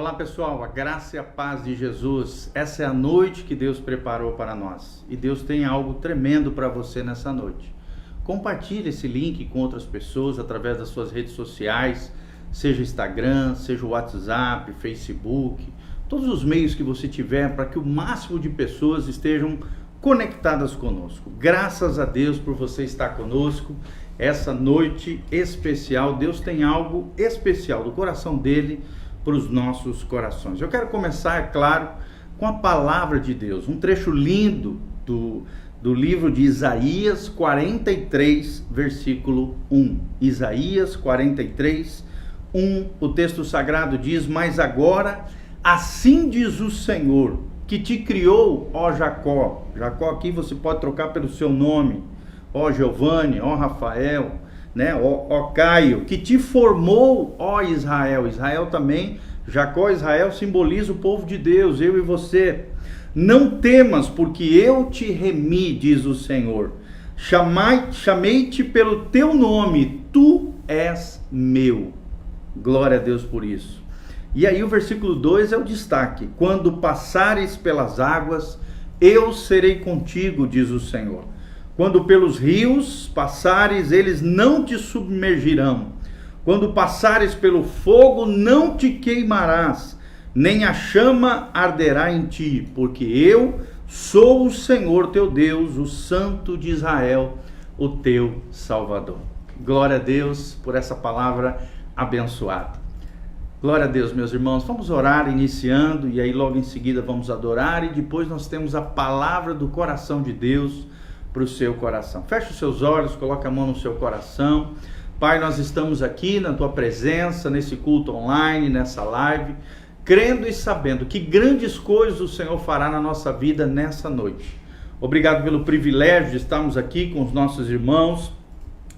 Olá pessoal, a graça e a paz de Jesus. Essa é a noite que Deus preparou para nós e Deus tem algo tremendo para você nessa noite. Compartilhe esse link com outras pessoas através das suas redes sociais, seja Instagram, seja WhatsApp, Facebook, todos os meios que você tiver para que o máximo de pessoas estejam conectadas conosco. Graças a Deus por você estar conosco. Essa noite especial, Deus tem algo especial do coração dele para os nossos corações. Eu quero começar, é claro, com a palavra de Deus, um trecho lindo do livro de Isaías 43, versículo 1. Isaías 43, 1, o texto sagrado diz: mas agora, assim diz o Senhor, que te criou, ó Jacó. Jacó aqui você pode trocar pelo seu nome, ó Giovanni, ó Rafael, né? Ó Caio, que te formou, ó Israel. Israel também, Jacó, Israel simboliza o povo de Deus, eu e você. Não temas, porque eu te remi, diz o Senhor. Chamei-te pelo teu nome, tu és meu. Glória a Deus por isso. E aí o versículo 2 é o destaque: quando passares pelas águas, eu serei contigo, diz o Senhor. Quando pelos rios passares, eles não te submergirão. Quando passares pelo fogo, não te queimarás, nem a chama arderá em ti, porque eu sou o Senhor teu Deus, o Santo de Israel, o teu Salvador. Glória a Deus por essa palavra abençoada. Glória a Deus, meus irmãos. Vamos orar iniciando e aí logo em seguida vamos adorar e depois nós temos a palavra do coração de Deus para o seu coração. Feche os seus olhos, coloque a mão no seu coração. Pai, nós estamos aqui na tua presença, nesse culto online, nessa live, crendo e sabendo que grandes coisas o Senhor fará na nossa vida nessa noite. Obrigado pelo privilégio de estarmos aqui com os nossos irmãos,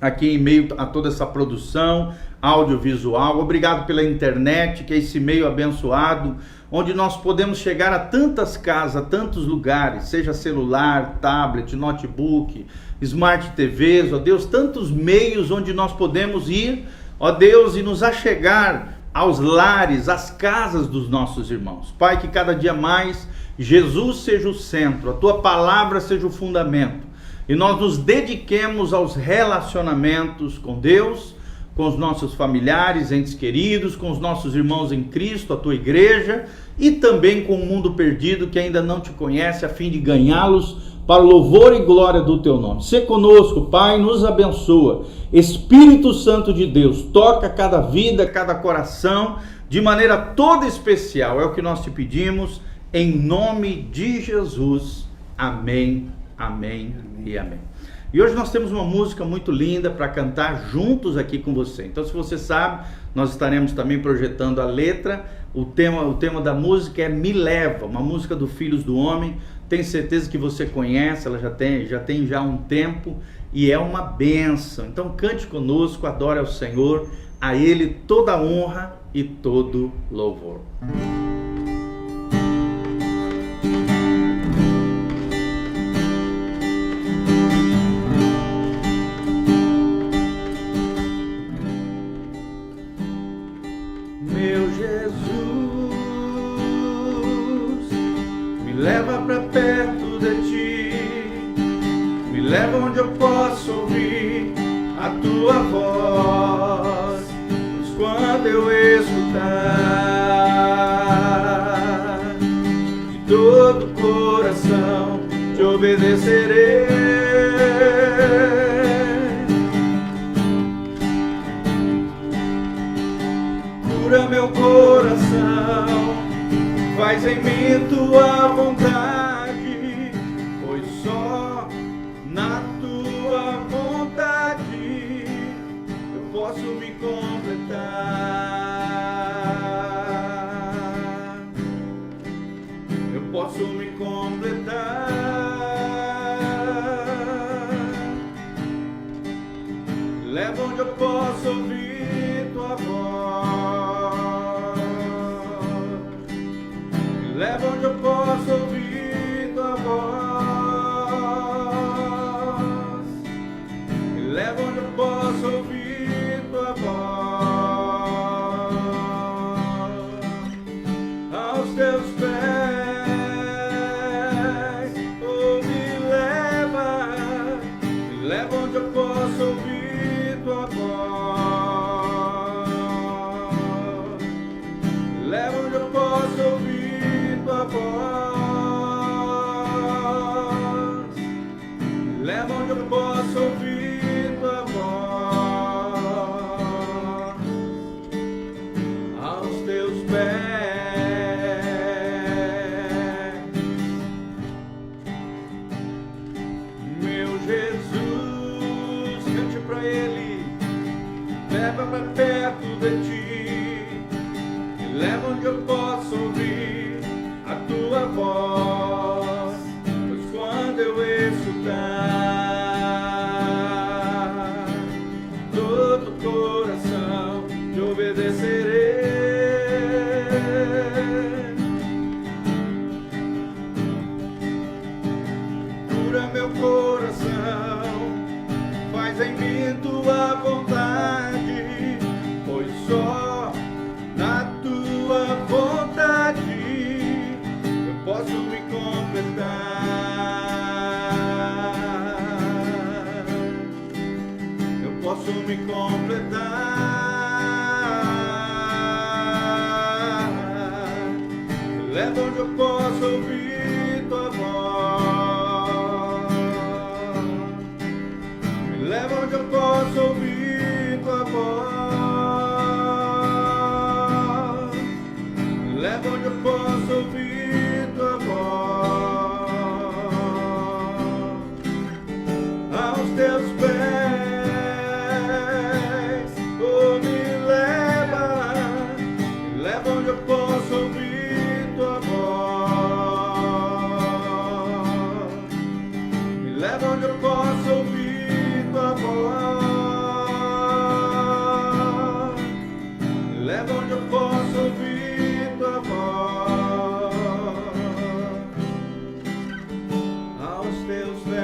aqui em meio a toda essa produção audiovisual. Obrigado pela internet, que é esse meio abençoado, onde nós podemos chegar a tantas casas, a tantos lugares, seja celular, tablet, notebook, smart TVs, ó Deus, tantos meios onde nós podemos ir, ó Deus, e nos achegar aos lares, às casas dos nossos irmãos. Pai, que cada dia mais Jesus seja o centro, a tua palavra seja o fundamento, e nós nos dediquemos aos relacionamentos com Deus, com os nossos familiares, entes queridos, com os nossos irmãos em Cristo, a tua igreja, e também com o mundo perdido que ainda não te conhece, a fim de ganhá-los para o louvor e glória do teu nome. Sê conosco, Pai, nos abençoa. Espírito Santo de Deus, toca cada vida, cada coração, de maneira toda especial. É o que nós te pedimos, em nome de Jesus. Amém, amém e amém. E hoje nós temos uma música muito linda para cantar juntos aqui com você. Então, se você sabe, nós estaremos também projetando a letra. O tema da música é Me Leva, uma música do Filhos do Homem. Tenho certeza que você conhece, ela já tem um tempo e é uma bênção. Então cante conosco, adore ao Senhor, a Ele toda honra e todo louvor. Meu Jesus, me leva pra perto de ti, me leva onde eu posso ouvir a tua voz, pois quando eu escutar, de todo o coração te obedecerei. Cura meu coração, faz em mim tua vontade, pois só na tua vontade eu posso me completar. Eu posso me completar. Leva onde eu posso ouvir tua voz. Leva onde eu posso ouvir tua voz. Leva onde eu posso ouvir tua voz. leva onde eu possa ouvir tua voz, aos teus pés, meu Jesus, cante pra Ele, leva pra perto de ti, e leva onde eu possa ouvir a tua voz, pois quando eu escutar todo o coração te obedecerei. Cura meu coração, faz em mim tua vontade, pois só na tua vontade eu posso me completar. Eu posso me completar. Me leva onde eu posso ouvir tua voz. Me leva onde eu posso ouvir tua voz. Me leva onde eu posso ouvir tua voz, aos teus pés. Oh, me leva onde eu posso ouvir tua voz. Me leva onde eu posso ouvir tua voz. Me leva onde eu posso ouvir tua voz, aos teus pés.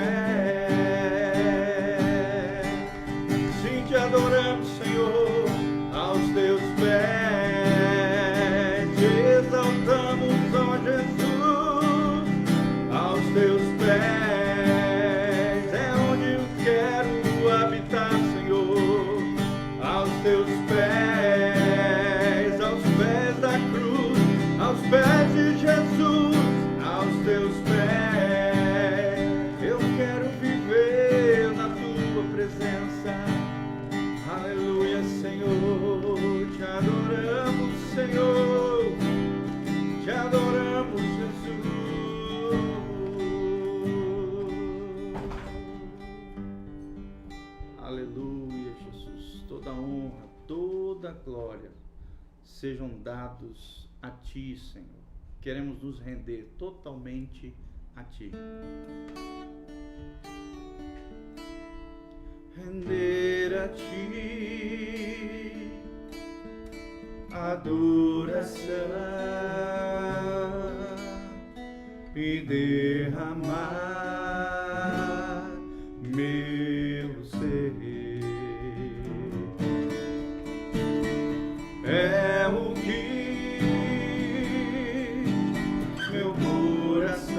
Sim, te adoramos, Senhor, aos teus pés. Te exaltamos, ó Jesus, aos teus pés. É onde eu quero habitar, Senhor, aos teus pés, aos pés da cruz, aos pés de Jesus, aos teus pés. Eu quero viver na tua presença. Aleluia, Senhor, te adoramos, Senhor, te adoramos, Jesus. Aleluia, Jesus, toda honra, toda glória sejam dados a Ti, Senhor. Queremos nos render totalmente a Ti. Render a Ti adoração e derramar meu ser. É o que meu coração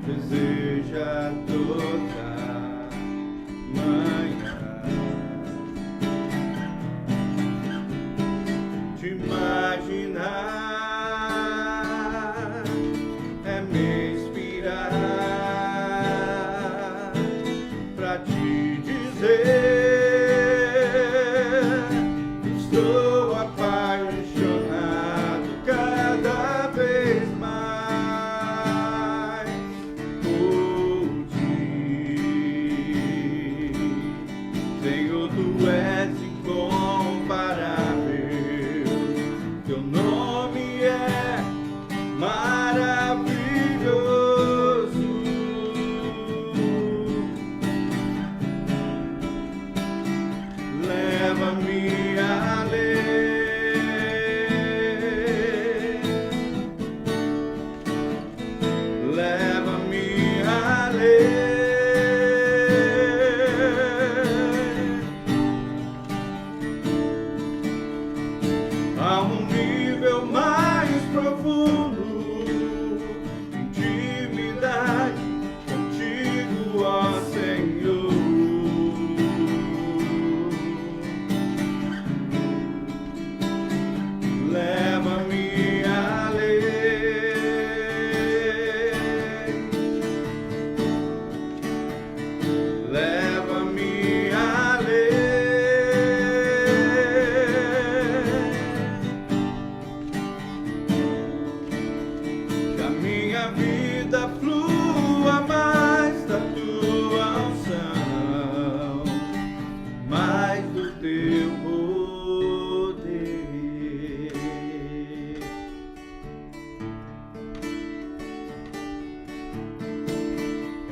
deseja toda manhã. Te imaginar é me inspirar pra te dizer: estou apaixonado cada vez mais por ti. Senhor, tu és incomparável, teu nome é maravilhoso.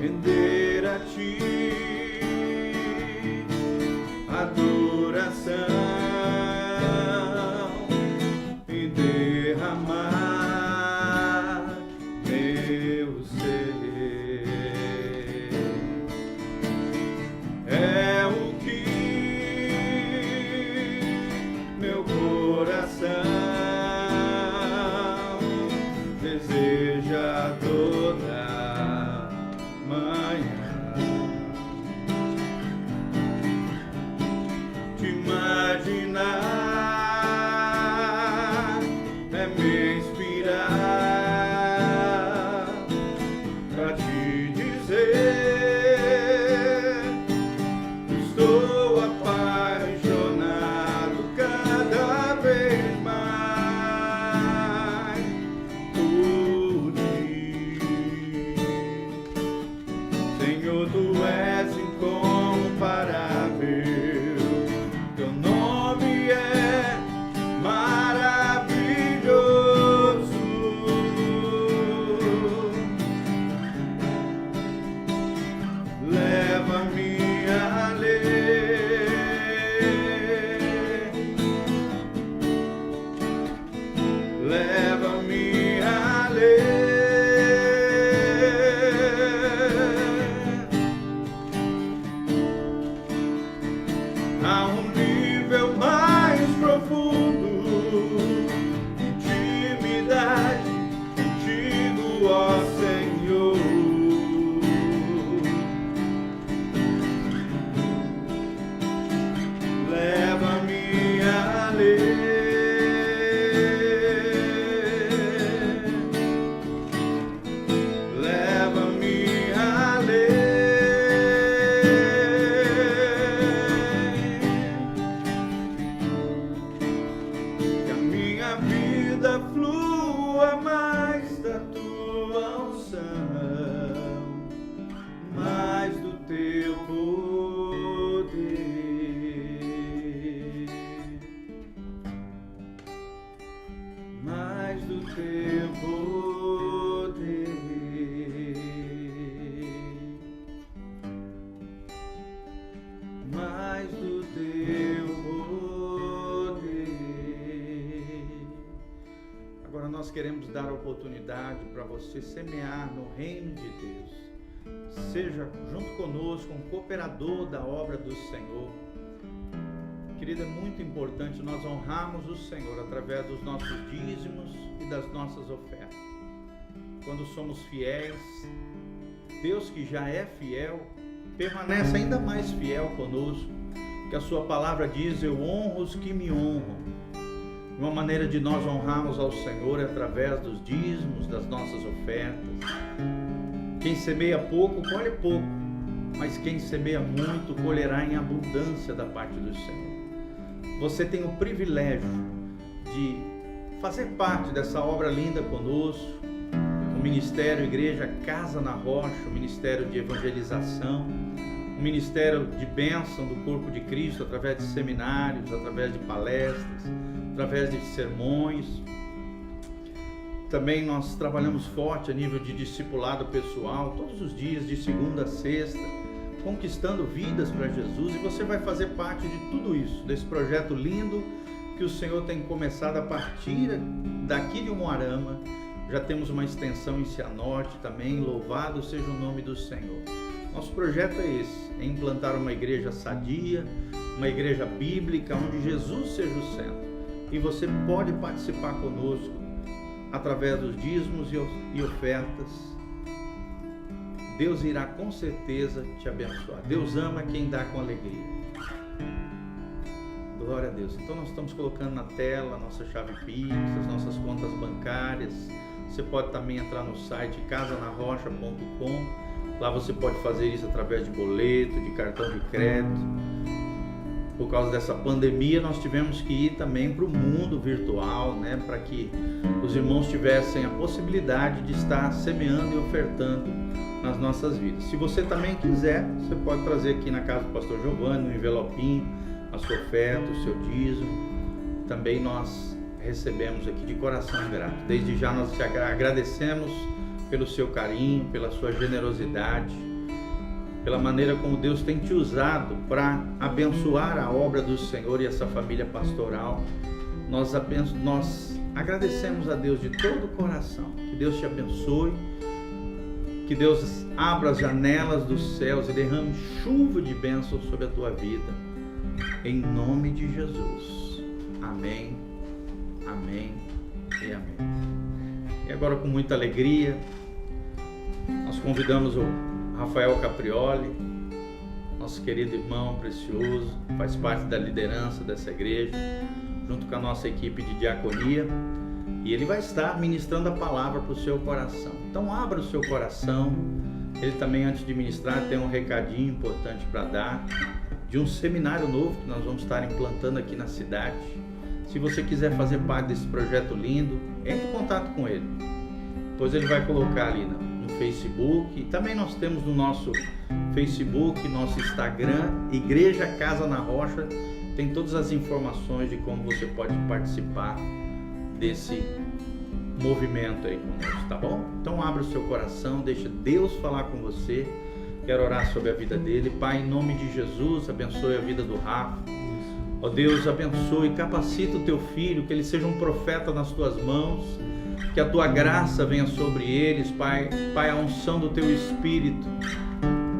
render a ti adoração e derramar meu ser. É o que meu coração deseja toda manhã. Te imaginar é me inspirar pra te dizer: estou apaixonado cada vez mais por ti. Senhor, tu és incomparável, teu nome é maravilhoso. Leva-me a ler, leva-me a ler a um nível mais profundo de intimidade contigo, ó Senhor. Leva-me a ler, leva-me a ler, que a minha vida flua mais da tua unção, mais do teu poder, mais do teu poder, mais do teu poder. Agora nós queremos dar a oportunidade para você semear no reino de Deus. Seja junto conosco um cooperador da obra do Senhor. Querido, é muito importante nós honrarmos o Senhor através dos nossos dízimos e das nossas ofertas. Quando somos fiéis, Deus, que já é fiel, permanece ainda mais fiel conosco, que a sua palavra diz: eu honro os que me honram. Uma maneira de nós honrarmos ao Senhor é através dos dízimos, das nossas ofertas. Quem semeia pouco, colhe pouco, mas quem semeia muito, colherá em abundância da parte do Senhor. Você tem o privilégio de fazer parte dessa obra linda conosco, o Ministério Igreja Casa na Rocha, o Ministério de Evangelização, o Ministério de Bênção do Corpo de Cristo, através de seminários, através de palestras, através de sermões. Também nós trabalhamos forte a nível de discipulado pessoal, todos os dias, de segunda a sexta, conquistando vidas para Jesus, e você vai fazer parte de tudo isso, desse projeto lindo que o Senhor tem começado a partir daqui de Umuarama. Já temos uma extensão em Cianorte também, louvado seja o nome do Senhor. Nosso projeto é esse, é implantar uma igreja sadia, uma igreja bíblica, onde Jesus seja o centro. E você pode participar conosco através dos dízimos e ofertas. Deus irá com certeza te abençoar. Deus ama quem dá com alegria. Glória a Deus. Então nós estamos colocando na tela a nossa chave Pix, as nossas contas bancárias. Você pode também entrar no site casanarrocha.com. Lá você pode fazer isso através de boleto, de cartão de crédito. Por causa dessa pandemia, nós tivemos que ir também para o mundo virtual, né, para que os irmãos tivessem a possibilidade de estar semeando e ofertando nas nossas vidas. Se você também quiser, você pode trazer aqui na casa do pastor Giovanni, no envelopinho, a sua oferta, o seu dízimo. Também nós recebemos aqui de coração grato. Desde já nós te agradecemos pelo seu carinho, pela sua generosidade. pela maneira como Deus tem te usado para abençoar a obra do Senhor e essa família pastoral. Nós agradecemos a Deus de todo o coração. Que Deus te abençoe, que Deus abra as janelas dos céus e derrame chuva de bênçãos sobre a tua vida, em nome de Jesus. Amém, amém e amém. E agora, com muita alegria, nós convidamos o Rafael Caprioli, nosso querido irmão precioso, faz parte da liderança dessa igreja, junto com a nossa equipe de diaconia, e ele vai estar ministrando a palavra para o seu coração. Então abra o seu coração. Ele também, antes de ministrar, tem um recadinho importante para dar, de um seminário novo que nós vamos estar implantando aqui na cidade. Se você quiser fazer parte desse projeto lindo, entre em contato com ele. Depois ele vai colocar ali no Facebook, e também nós temos no nosso Facebook, nosso Instagram, Igreja Casa na Rocha, tem todas as informações de como você pode participar desse movimento aí conosco, tá bom? Então abra o seu coração, deixa Deus falar com você. Quero orar sobre a vida dele. Pai, em nome de Jesus, abençoe a vida do Rafa. Ó Deus, abençoe, capacita o teu filho, que ele seja um profeta nas tuas mãos, que a tua graça venha sobre eles, Pai, a unção do teu Espírito.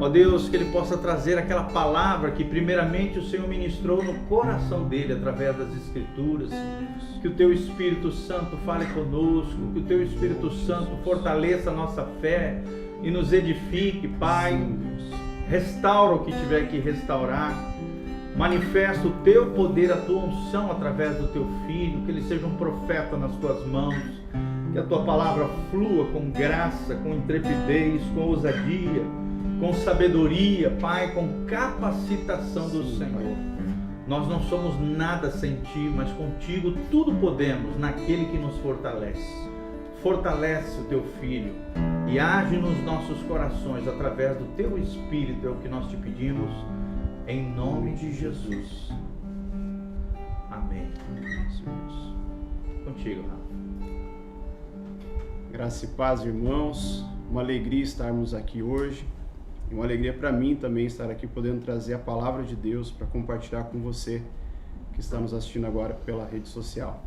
Ó Deus, que ele possa trazer aquela palavra que primeiramente o Senhor ministrou no coração dele através das Escrituras. Que o teu Espírito Santo fale conosco, que o teu Espírito Santo fortaleça a nossa fé e nos edifique, Pai. Restaura o que tiver que restaurar. Manifesta o teu poder, a tua unção através do teu filho, que ele seja um profeta nas tuas mãos. Que a tua palavra flua com graça, com intrepidez, com ousadia, com sabedoria, Pai, com capacitação do Senhor. Nós não somos nada sem Ti, mas contigo tudo podemos naquele que nos fortalece. Fortalece o Teu Filho e age nos nossos corações através do Teu Espírito, é o que nós te pedimos, em nome de Jesus. Amém. Contigo, Rafa. Graça e paz, irmãos. Uma alegria estarmos aqui hoje. E uma alegria para mim também estar aqui podendo trazer a palavra de Deus para compartilhar com você que está nos assistindo agora pela rede social.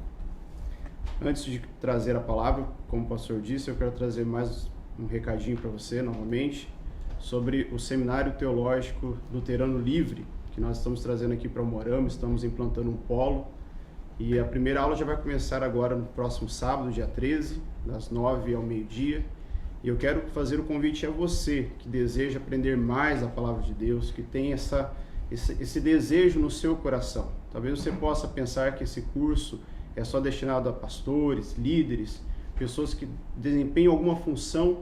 Antes de trazer a palavra, como o pastor disse, eu quero trazer mais um recadinho para você novamente sobre o Seminário Teológico Luterano Livre, que nós estamos trazendo aqui para o Moarama, estamos implantando um polo. E a primeira aula já vai começar agora no próximo sábado, dia 13, das 9 ao meio-dia. E eu quero fazer o convite a você que deseja aprender mais a palavra de Deus, que tem esse desejo no seu coração. Talvez você possa pensar que esse curso é só destinado a pastores, líderes, pessoas que desempenham alguma função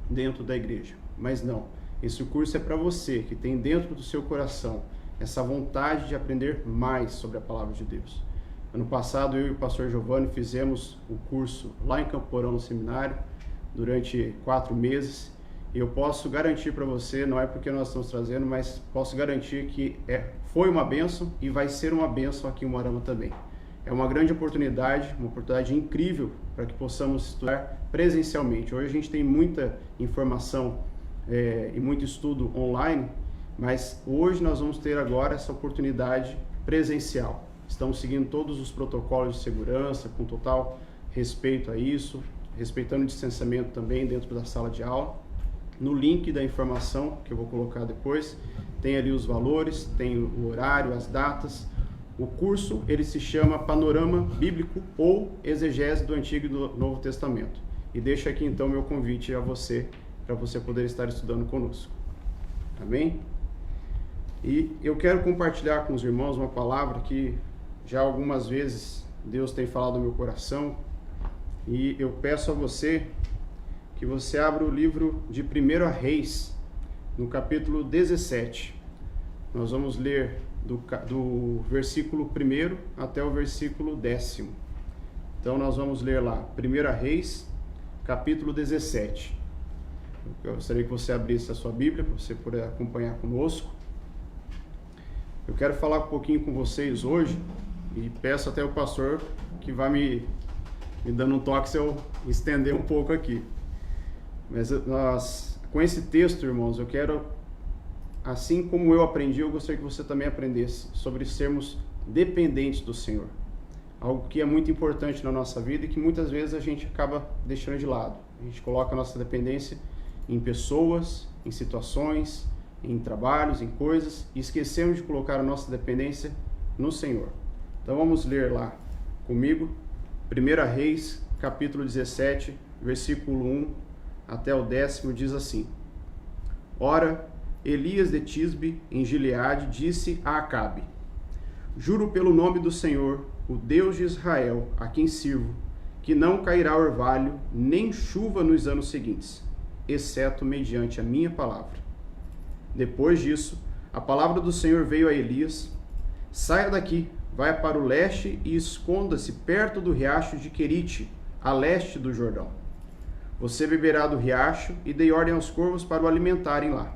dentro da igreja. Mas não, esse curso é para você que tem dentro do seu coração essa vontade de aprender mais sobre a palavra de Deus. Ano passado eu e o pastor Giovanni fizemos o curso lá em Campo Porão, no seminário, durante 4 meses, e eu posso garantir para você, não é porque nós estamos trazendo, mas posso garantir que foi uma bênção e vai ser uma bênção aqui em Moarama também. É uma grande oportunidade, uma oportunidade incrível para que possamos estudar presencialmente. Hoje a gente tem muita informação e muito estudo online, mas hoje nós vamos ter agora essa oportunidade presencial. Estamos seguindo todos os protocolos de segurança, com total respeito a isso, respeitando o distanciamento também dentro da sala de aula. No link da informação, que eu vou colocar depois, tem ali os valores, tem o horário, as datas. O curso, ele se chama Panorama Bíblico ou Exegese do Antigo e do Novo Testamento. E deixo aqui então meu convite a você, para você poder estar estudando conosco. Amém? E eu quero compartilhar com os irmãos uma palavra que já algumas vezes Deus tem falado no meu coração. E eu peço a você que você abra o livro de 1 Reis, no capítulo 17. Nós vamos ler do versículo 1 até o versículo 10. Então nós vamos ler lá, 1 Reis, capítulo 17. Eu gostaria que você abrisse a sua Bíblia, para você poder acompanhar conosco. Eu quero falar um pouquinho com vocês hoje, e peço até o pastor que vai me dando um toque se eu estender um pouco aqui. Mas com esse texto, irmãos, eu quero assim como eu aprendi, eu gostaria que você também aprendesse sobre sermos dependentes do Senhor. Algo que é muito importante na nossa vida e que muitas vezes a gente acaba deixando de lado. A gente coloca a nossa dependência em pessoas, em situações, em trabalhos, em coisas, e esquecemos de colocar a nossa dependência no Senhor. Então vamos ler lá comigo, 1 Reis, capítulo 17, versículo 1 até o 10º, diz assim: Ora, Elias de Tisbe, em Gileade, disse a Acabe: Juro pelo nome do Senhor, o Deus de Israel, a quem sirvo, que não cairá orvalho, nem chuva nos anos seguintes, exceto mediante a minha palavra. Depois disso, a palavra do Senhor veio a Elias: Saia daqui, vai para o leste e esconda-se perto do riacho de Querite, a leste do Jordão. Você beberá do riacho, e dei ordem aos corvos para o alimentarem lá.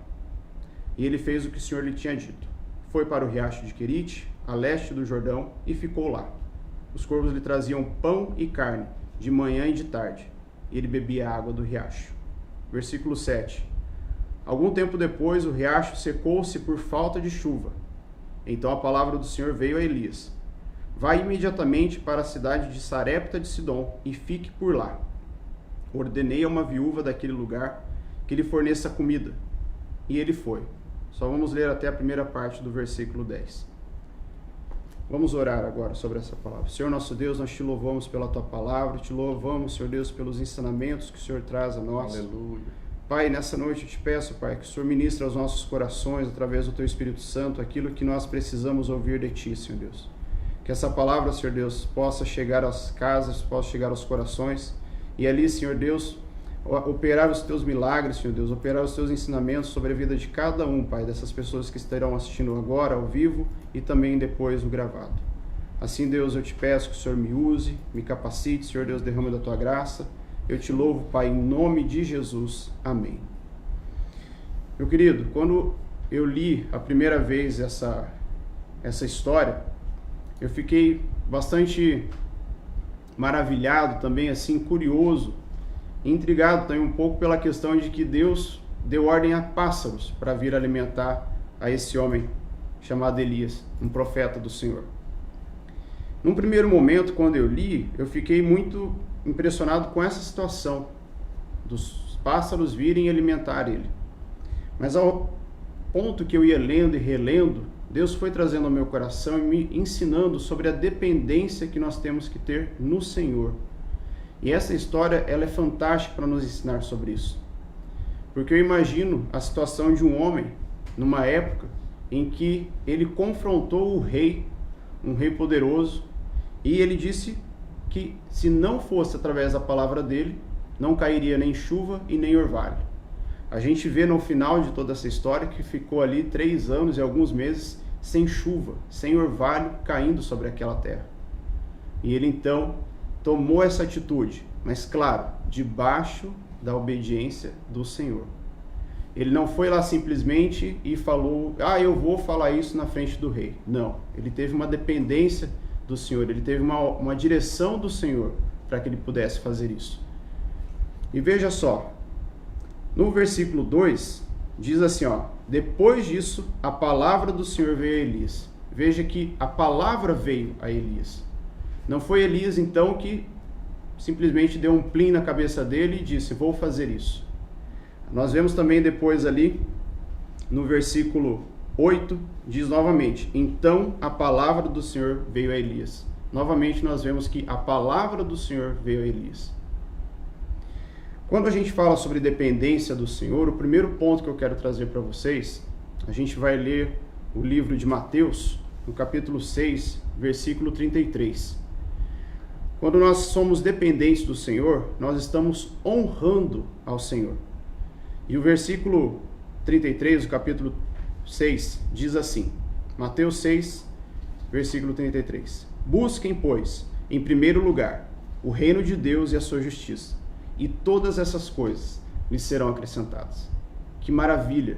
E ele fez o que o Senhor lhe tinha dito. Foi para o riacho de Querite, a leste do Jordão, e ficou lá. Os corvos lhe traziam pão e carne, de manhã e de tarde, e ele bebia a água do riacho. Versículo 7. Algum tempo depois, o riacho secou-se por falta de chuva. Então a palavra do Senhor veio a Elias: Vai imediatamente para a cidade de Sarepta de Sidom e fique por lá. Ordenei a uma viúva daquele lugar que lhe forneça comida. E ele foi. Só vamos ler até a primeira parte do versículo 10. Vamos orar agora sobre essa palavra. Senhor nosso Deus, nós te louvamos pela tua palavra, te louvamos, Senhor Deus, pelos ensinamentos que o Senhor traz a nós. Aleluia. Pai, nessa noite eu te peço, Pai, que o Senhor ministre aos nossos corações, através do teu Espírito Santo, aquilo que nós precisamos ouvir de ti, Senhor Deus. Que essa palavra, Senhor Deus, possa chegar às casas, possa chegar aos corações, e ali, Senhor Deus, operar os teus milagres, Senhor Deus, operar os teus ensinamentos sobre a vida de cada um, Pai, dessas pessoas que estarão assistindo agora, ao vivo, e também depois no gravado. Assim, Deus, eu te peço que o Senhor me use, me capacite, Senhor Deus, derrame da tua graça. Eu te louvo, Pai, em nome de Jesus. Amém. Meu querido, quando eu li a primeira vez essa história, eu fiquei bastante maravilhado também, assim, curioso, intrigado também um pouco pela questão de que Deus deu ordem a pássaros para vir alimentar a esse homem chamado Elias, um profeta do Senhor. Num primeiro momento, quando eu li, eu fiquei muito impressionado com essa situação dos pássaros virem alimentar ele. Mas ao ponto que eu ia lendo e relendo, Deus foi trazendo ao meu coração e me ensinando sobre a dependência que nós temos que ter no Senhor. E essa história, ela é fantástica para nos ensinar sobre isso. Porque eu imagino a situação de um homem numa época em que ele confrontou o rei, um rei poderoso, e ele disse que se não fosse através da palavra dele, não cairia nem chuva e nem orvalho. A gente vê no final de toda essa história que ficou ali 3 anos e alguns meses sem chuva, sem orvalho caindo sobre aquela terra. E ele então tomou essa atitude, mas claro, debaixo da obediência do Senhor. Ele não foi lá simplesmente e falou: eu vou falar isso na frente do rei. Não, ele teve uma dependência do Senhor, ele teve uma direção do Senhor para que ele pudesse fazer isso. E veja só, no versículo 2, diz assim, depois disso, a palavra do Senhor veio a Elias. Veja que a palavra veio a Elias. Não foi Elias, então, que simplesmente deu um plim na cabeça dele e disse: vou fazer isso. Nós vemos também depois ali, no versículo 8, diz novamente: então a palavra do Senhor veio a Elias. Novamente nós vemos que a palavra do Senhor veio a Elias. Quando a gente fala sobre dependência do Senhor, o primeiro ponto que eu quero trazer para vocês, a gente vai ler o livro de Mateus, no capítulo 6, versículo 33. Quando nós somos dependentes do Senhor, nós estamos honrando ao Senhor. E o versículo 33 do capítulo 6 diz assim, Mateus 6, versículo 33. Busquem, pois, em primeiro lugar, o reino de Deus e a sua justiça, e todas essas coisas lhes serão acrescentadas. Que maravilha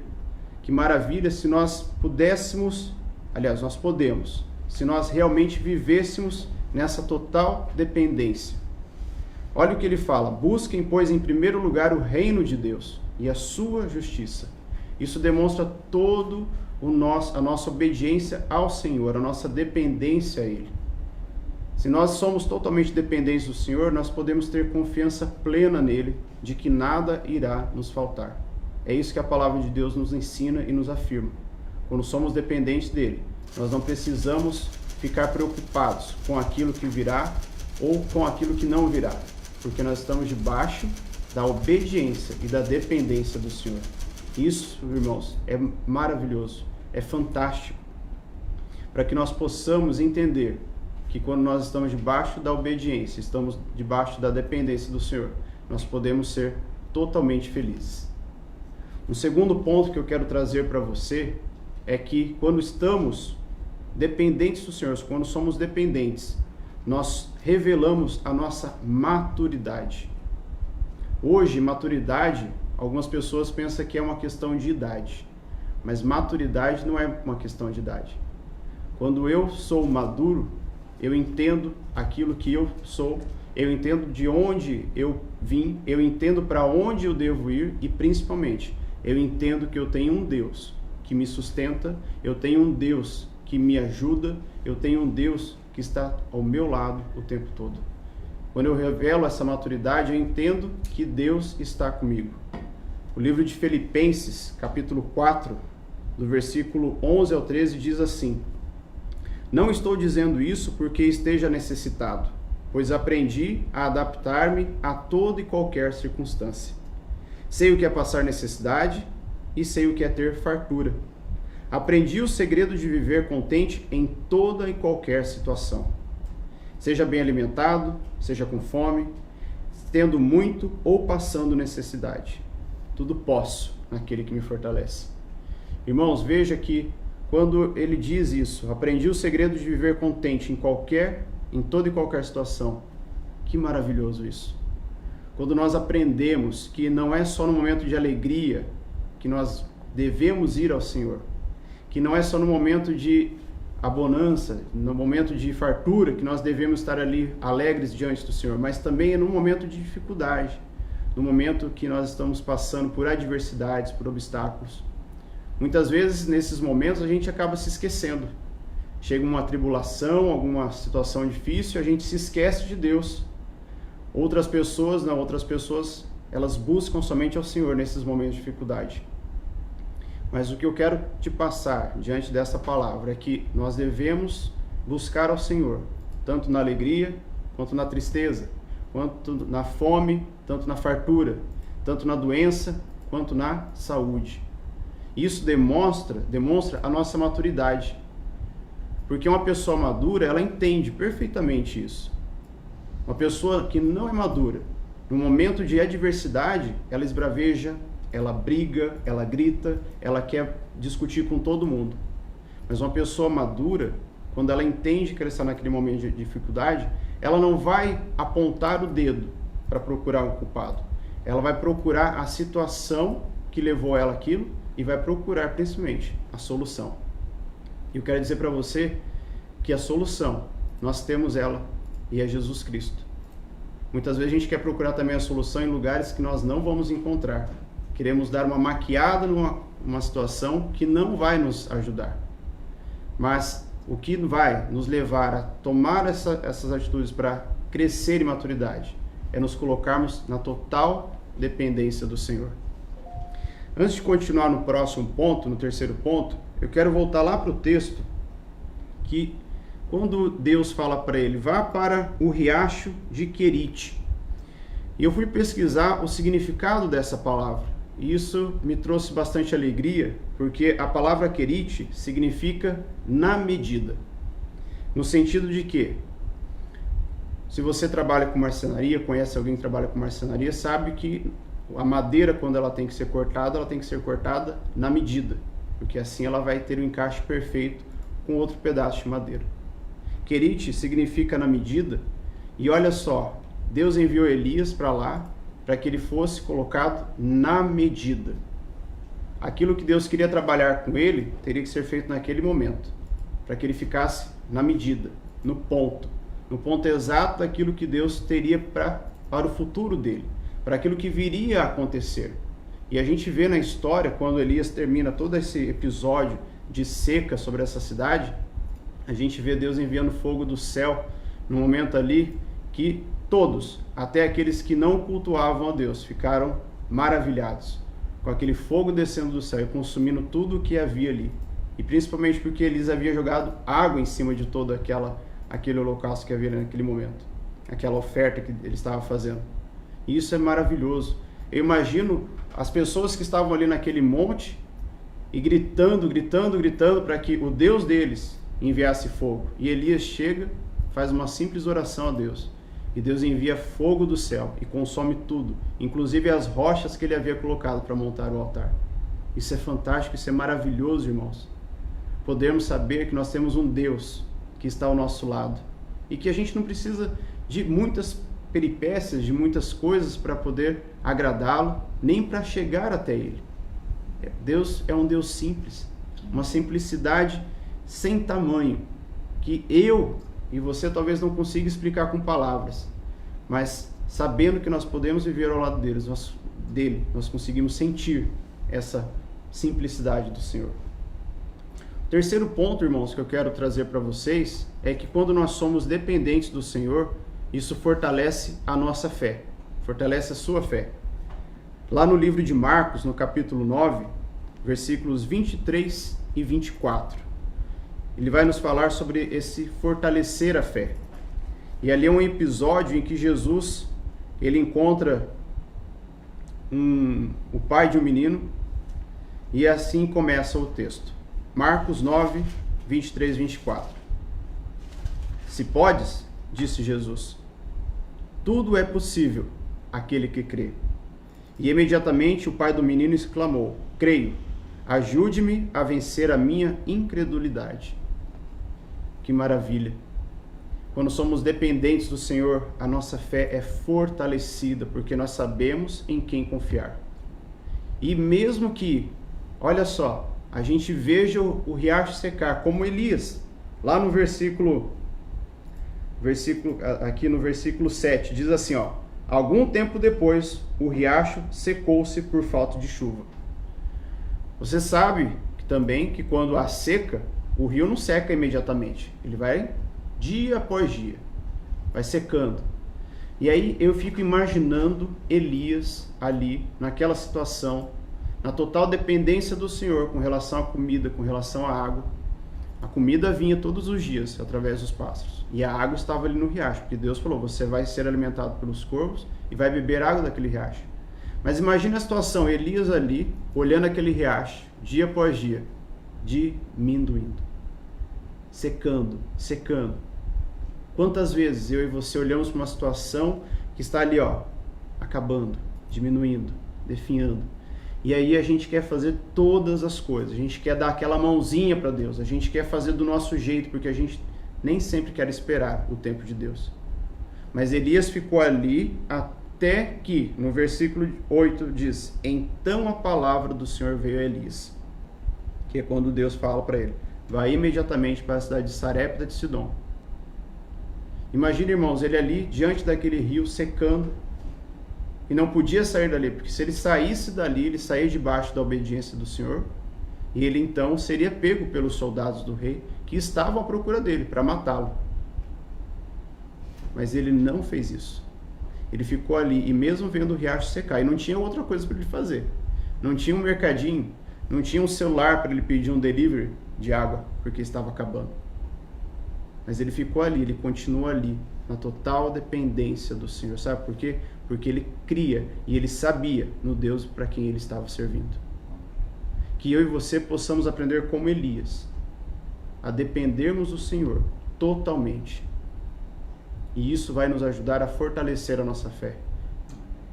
se nós pudéssemos, aliás, nós podemos, se nós realmente vivêssemos nessa total dependência. Olha o que ele fala: busquem, pois, em primeiro lugar o reino de Deus e a sua justiça, Isso demonstra todo a nossa obediência ao Senhor, a nossa dependência a Ele. Se nós somos totalmente dependentes do Senhor, nós podemos ter confiança plena nele, de que nada irá nos faltar. É isso que a palavra de Deus nos ensina e nos afirma. Quando somos dependentes dele, nós não precisamos ficar preocupados com aquilo que virá ou com aquilo que não virá, porque nós estamos debaixo da obediência e da dependência do Senhor. Isso, irmãos, é maravilhoso, é fantástico, para que nós possamos entender que quando nós estamos debaixo da obediência, estamos debaixo da dependência do Senhor, nós podemos ser totalmente felizes. Um segundo ponto que eu quero trazer para você é que quando estamos dependentes do Senhor, quando somos dependentes, nós revelamos a nossa maturidade. Hoje, maturidade, algumas pessoas pensam que é uma questão de idade, mas maturidade não é uma questão de idade. Quando eu sou maduro, eu entendo aquilo que eu sou, eu entendo de onde eu vim, eu entendo para onde eu devo ir e, principalmente, eu entendo que eu tenho um Deus que me sustenta, eu tenho um Deus que me ajuda, eu tenho um Deus que está ao meu lado o tempo todo. Quando eu revelo essa maturidade, eu entendo que Deus está comigo. O livro de Filipenses, capítulo 4, do versículo 11 ao 13, diz assim: Não estou dizendo isso porque esteja necessitado, pois aprendi a adaptar-me a toda e qualquer circunstância. Sei o que é passar necessidade e sei o que é ter fartura. Aprendi o segredo de viver contente em toda e qualquer situação. Seja bem alimentado, seja com fome, tendo muito ou passando necessidade. Tudo posso naquele que me fortalece. Irmãos, veja que quando ele diz isso, aprendi o segredo de viver contente em toda e qualquer situação. Que maravilhoso isso. Quando nós aprendemos que não é só no momento de alegria que nós devemos ir ao Senhor, que não é só no momento de abonança, no momento de fartura que nós devemos estar ali alegres diante do Senhor, mas também é no momento de dificuldade, no momento que nós estamos passando por adversidades, por obstáculos. Muitas vezes, nesses momentos, a gente acaba se esquecendo. Chega uma tribulação, alguma situação difícil, a gente se esquece de Deus. Outras pessoas, elas buscam somente ao Senhor nesses momentos de dificuldade. Mas o que eu quero te passar diante dessa palavra é que nós devemos buscar ao Senhor, tanto na alegria, quanto na tristeza, quanto na fome, tanto na fartura, tanto na doença, quanto na saúde. Isso demonstra a nossa maturidade. Porque uma pessoa madura, ela entende perfeitamente isso. Uma pessoa que não é madura, no momento de adversidade, ela esbraveja, ela briga, ela grita, ela quer discutir com todo mundo. Mas uma pessoa madura, quando ela entende que ela está naquele momento de dificuldade, ela não vai apontar o dedo para procurar um culpado. Ela vai procurar a situação que levou ela àquilo e vai procurar principalmente a solução. E eu quero dizer para você que a solução, nós temos ela e é Jesus Cristo. Muitas vezes a gente quer procurar também a solução em lugares que nós não vamos encontrar. Queremos dar uma maquiada numa situação que não vai nos ajudar. Mas o que vai nos levar a tomar essas atitudes para crescer em maturidade é nos colocarmos na total dependência do Senhor. Antes de continuar no próximo ponto, no terceiro ponto, eu quero voltar lá para o texto que quando Deus fala para ele, vá para o riacho de Querite. E eu fui pesquisar o significado dessa palavra. E isso me trouxe bastante alegria, porque a palavra Querite significa na medida. No sentido de que, se você trabalha com marcenaria, conhece alguém que trabalha com marcenaria, sabe que a madeira, quando ela tem que ser cortada na medida, porque assim ela vai ter um encaixe perfeito com outro pedaço de madeira. Querite significa na medida, e olha só, Deus enviou Elias para lá, para que ele fosse colocado na medida. Aquilo que Deus queria trabalhar com ele, teria que ser feito naquele momento, para que ele ficasse na medida, no ponto exato daquilo que Deus teria para o futuro dele, para aquilo que viria a acontecer. E a gente vê na história, quando Elias termina todo esse episódio de seca sobre essa cidade, a gente vê Deus enviando fogo do céu, no momento ali que todos, até aqueles que não cultuavam a Deus, ficaram maravilhados com aquele fogo descendo do céu e consumindo tudo o que havia ali. E principalmente porque Elias havia jogado água em cima de todo aquele holocausto que havia naquele momento, aquela oferta que ele estava fazendo. E isso é maravilhoso. Eu imagino as pessoas que estavam ali naquele monte e gritando para que o Deus deles enviasse fogo. E Elias chega, faz uma simples oração a Deus. E Deus envia fogo do céu e consome tudo, inclusive as rochas que ele havia colocado para montar o altar. Isso é fantástico, isso é maravilhoso, irmãos. Podermos saber que nós temos um Deus que está ao nosso lado e que a gente não precisa de muitas peripécias, de muitas coisas para poder agradá-lo, nem para chegar até ele. Deus é um Deus simples, uma simplicidade sem tamanho, que eu e você talvez não consiga explicar com palavras, mas sabendo que nós podemos viver ao lado dele, nós conseguimos sentir essa simplicidade do Senhor. O terceiro ponto, irmãos, que eu quero trazer para vocês é que quando nós somos dependentes do Senhor, isso fortalece a nossa fé, fortalece a sua fé. Lá no livro de Marcos, no capítulo 9, versículos 23 e 24, ele vai nos falar sobre esse fortalecer a fé. E ali é um episódio em que Jesus, ele encontra o pai de um menino, e assim começa o texto. Marcos 9, 23 e 24. Se podes, disse Jesus, tudo é possível àquele que crê. E imediatamente o pai do menino exclamou, creio, ajude-me a vencer a minha incredulidade. Que maravilha! Quando somos dependentes do Senhor, a nossa fé é fortalecida, porque nós sabemos em quem confiar. E mesmo que, olha só, a gente veja o riacho secar, como Elias, lá no aqui no versículo 7, diz assim, ó, algum tempo depois, o riacho secou-se por falta de chuva. Você sabe também que quando há seca, o rio não seca imediatamente, ele vai dia após dia, vai secando. E aí eu fico imaginando Elias ali, naquela situação, na total dependência do Senhor com relação à comida, com relação à água. A comida vinha todos os dias através dos pássaros, e a água estava ali no riacho, porque Deus falou, você vai ser alimentado pelos corvos e vai beber água daquele riacho. Mas imagine a situação, Elias ali, olhando aquele riacho, dia após dia, diminuindo, secando. Quantas vezes eu e você olhamos para uma situação que está ali, ó, acabando, diminuindo, definhando. E aí a gente quer fazer todas as coisas, a gente quer dar aquela mãozinha para Deus, a gente quer fazer do nosso jeito, porque a gente nem sempre quer esperar o tempo de Deus. Mas Elias ficou ali até que, no versículo 8 diz, então a palavra do Senhor veio a Elias, que é quando Deus fala para ele, vai imediatamente para a cidade de Sarepta de Sidom. Imagina, irmãos, ele ali diante daquele rio secando e não podia sair dali, porque se ele saísse dali, ele saía debaixo da obediência do Senhor e ele então seria pego pelos soldados do rei que estavam à procura dele para matá-lo. Mas ele não fez isso. Ele ficou ali e mesmo vendo o riacho secar, e não tinha outra coisa para ele fazer. Não tinha um mercadinho, não tinha um celular para ele pedir um delivery de água, porque estava acabando. Mas ele ficou ali, ele continuou ali, na total dependência do Senhor. Sabe por quê? Porque ele cria e ele sabia no Deus para quem ele estava servindo. Que eu e você possamos aprender como Elias, a dependermos do Senhor totalmente. E isso vai nos ajudar a fortalecer a nossa fé.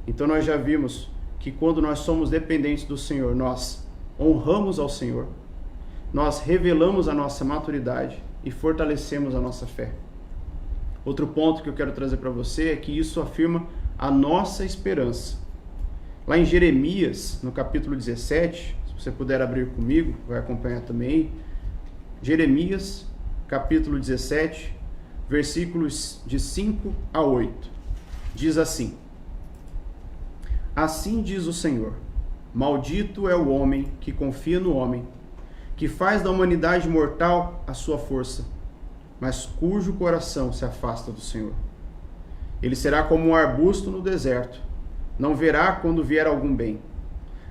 Então nós já vimos que quando nós somos dependentes do Senhor, nós honramos ao Senhor, nós revelamos a nossa maturidade e fortalecemos a nossa fé. Outro ponto que eu quero trazer para você é que isso afirma a nossa esperança. Lá em Jeremias, no capítulo 17, se você puder abrir comigo, vai acompanhar também. Jeremias, capítulo 17, versículos de 5 a 8. Diz assim: assim diz o Senhor, Maldito é o homem que confia no homem, que faz da humanidade mortal a sua força, mas cujo coração se afasta do Senhor. Ele será como um arbusto no deserto, não verá quando vier algum bem.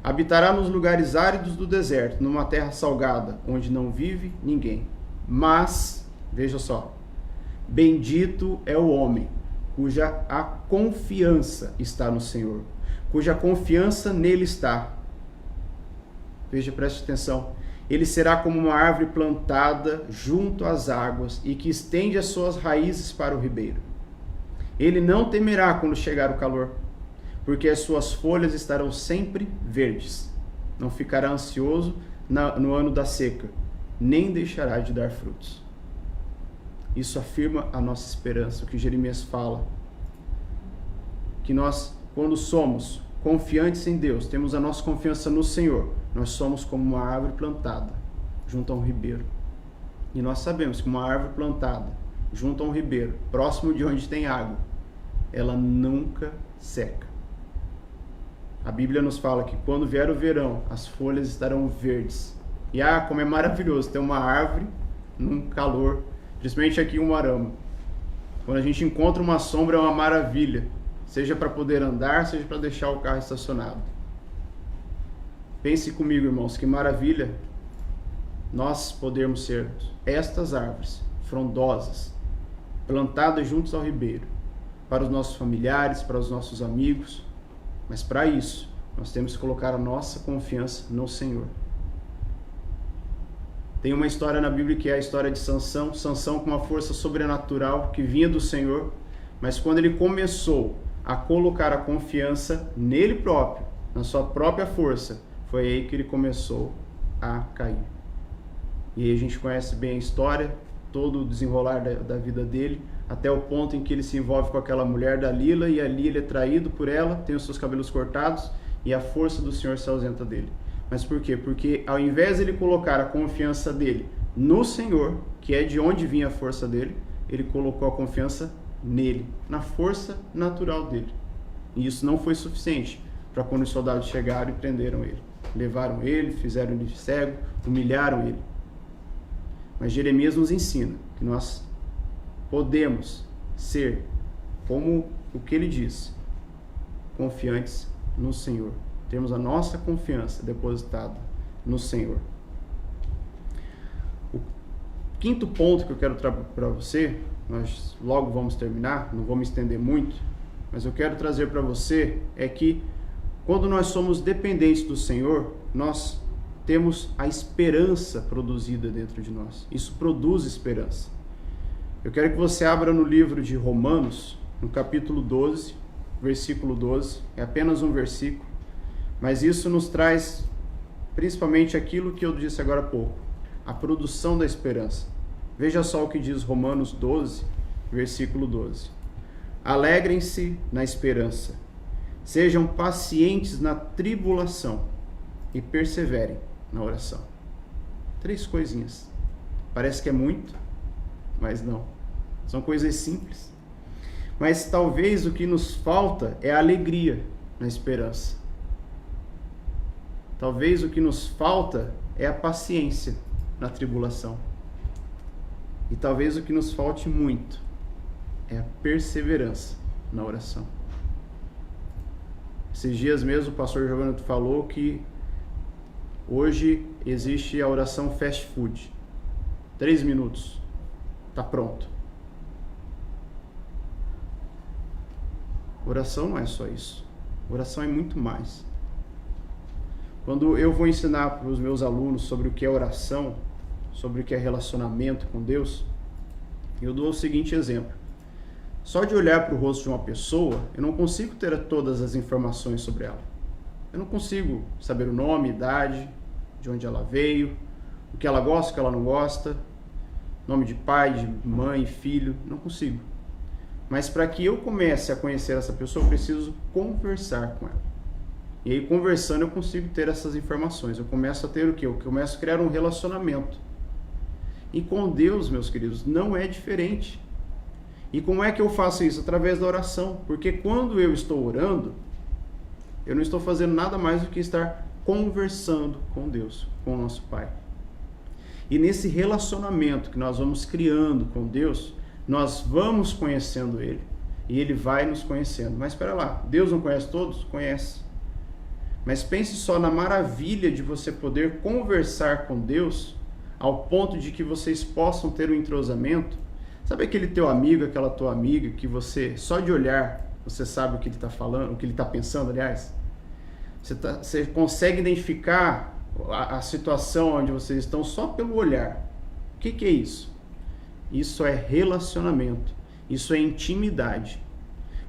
Habitará nos lugares áridos do deserto, numa terra salgada, onde não vive ninguém. Mas, veja só, bendito é o homem cuja a confiança está no Senhor, cuja confiança nele está. Veja, preste atenção. Ele será como uma árvore plantada junto às águas e que estende as suas raízes para o ribeiro. Ele não temerá quando chegar o calor, porque as suas folhas estarão sempre verdes. Não ficará ansioso no ano da seca, nem deixará de dar frutos. Isso afirma a nossa esperança, o que Jeremias fala. Que nós, quando somos confiantes em Deus, temos a nossa confiança no Senhor, nós somos como uma árvore plantada junto a um ribeiro. E nós sabemos que uma árvore plantada junto a um ribeiro, próximo de onde tem água, ela nunca seca. A Bíblia nos fala que quando vier o verão, as folhas estarão verdes. E como é maravilhoso ter uma árvore num calor, principalmente aqui em Umuarama. Quando a gente encontra uma sombra é uma maravilha, seja para poder andar, seja para deixar o carro estacionado. Pense comigo, irmãos, que maravilha nós podermos ser estas árvores frondosas, plantadas juntos ao ribeiro, para os nossos familiares, para os nossos amigos. Mas para isso, nós temos que colocar a nossa confiança no Senhor. Tem uma história na Bíblia que é a história de Sansão. Sansão com uma força sobrenatural que vinha do Senhor, mas quando ele começou a colocar a confiança nele próprio, na sua própria força, foi aí que ele começou a cair. E aí a gente conhece bem a história, todo o desenrolar da vida dele, até o ponto em que ele se envolve com aquela mulher Dalila, e ali ele é traído por ela, tem os seus cabelos cortados, e a força do Senhor se ausenta dele. Mas por quê? Porque ao invés de ele colocar a confiança dele no Senhor, que é de onde vinha a força dele, ele colocou a confiança nele, na força natural dele. E isso não foi suficiente para quando os soldados chegaram e prenderam ele. Levaram ele, fizeram ele cego, humilharam ele. Mas Jeremias nos ensina que nós podemos ser, como o que ele diz, confiantes no Senhor. Temos a nossa confiança depositada no Senhor. O quinto ponto que eu quero trazer para você, nós logo vamos terminar, não vou me estender muito, mas eu quero trazer para você é que quando nós somos dependentes do Senhor, nós temos a esperança produzida dentro de nós. Isso produz esperança. Eu quero que você abra no livro de Romanos, no capítulo 12, versículo 12. É apenas um versículo, mas isso nos traz principalmente aquilo que eu disse agora há pouco, a produção da esperança. Veja só o que diz Romanos 12, versículo 12. Alegrem-se na esperança, sejam pacientes na tribulação e perseverem na oração. 3 coisinhas. Parece que é muito, mas não. São coisas simples. Mas talvez o que nos falta é a alegria na esperança. Talvez o que nos falta é a paciência na tribulação. E talvez o que nos falte muito é a perseverança na oração. Esses dias mesmo o pastor Giovanni falou que hoje existe a oração fast food. 3 minutos, está pronto. Oração não é só isso. Oração é muito mais. Quando eu vou ensinar para os meus alunos sobre o que é oração, sobre o que é relacionamento com Deus, eu dou o seguinte exemplo. Só de olhar para o rosto de uma pessoa, eu não consigo ter todas as informações sobre ela. Eu não consigo saber o nome, idade, de onde ela veio, o que ela gosta, o que ela não gosta, nome de pai, de mãe, filho, não consigo. Mas para que eu comece a conhecer essa pessoa, eu preciso conversar com ela. E aí, conversando, eu consigo ter essas informações. Eu começo a ter o quê? Eu começo a criar um relacionamento. E com Deus, meus queridos, não é diferente. E como é que eu faço isso? Através da oração. Porque quando eu estou orando, eu não estou fazendo nada mais do que estar conversando com Deus, com o nosso Pai. E nesse relacionamento que nós vamos criando com Deus, nós vamos conhecendo Ele. E Ele vai nos conhecendo. Mas espera lá, Deus não conhece todos? Conhece. Mas pense só na maravilha de você poder conversar com Deus ao ponto de que vocês possam ter um entrosamento. Sabe aquele teu amigo, aquela tua amiga, que você, só de olhar, você sabe o que ele está falando, o que ele está pensando, aliás? Você consegue identificar a situação onde vocês estão só pelo olhar. O que é isso? Isso é relacionamento. Isso é intimidade.